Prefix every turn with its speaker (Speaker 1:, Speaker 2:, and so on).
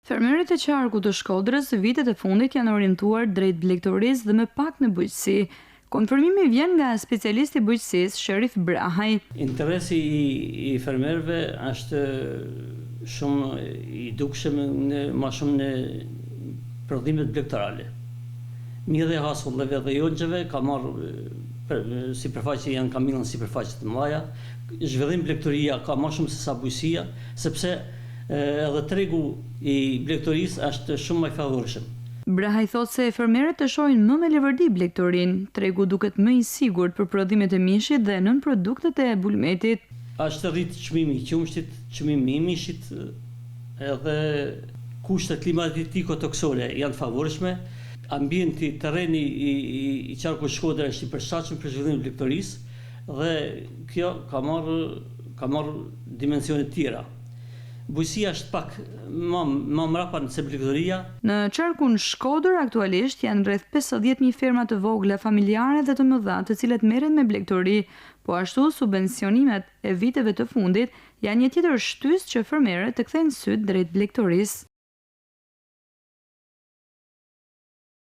Speaker 1: Fermerët e qarkut të Shkodrës vitet e fundit janë orientuar drejt blegtorisë dhe me pak në bujqësi. Konfirmimi vjen nga specialisti i bujqësisë, Sherif Brahaj.
Speaker 2: Interesi i fermerëve është shumë i dukshëm më shumë në prodhimet blegtorale. Mirë dhe hasulleve dhe jonxheve ka marrë sipërfaqe janë kamillën sipërfaqe të mëdha. Zhvillim blegtoria ka më shumë se sa bujqësia, sepse edhe tregu i blegtorisë është shumë më i favorshëm.
Speaker 1: Brahaj thotë se fermerët të shohin më me levërdi blegtorinë, tregu duket më i sigurt për prodhimet e mishit dhe nën produktet e bulmetit.
Speaker 2: Është rrit çmimi i qumshtit, çmimi i mishit, edhe kushtet klimatiko-toksore janë të favorshme. Ambienti, terreni i qarkut Shkodra është i përshtatshëm për zhvillimin e blegtorisë dhe kjo ka marrë dimensione të tjera. Bujqësia është pak më mrapa se blegtoria.
Speaker 1: Në qarkun Shkodër aktualisht janë rreth 50.000 ferma të vogla familjare dhe të mëdha të cilat merren me blegtori, po ashtu subvencionimet e viteve të fundit janë një tjetër shtys që fermerët të kthejnë syt drejt blegtorisë.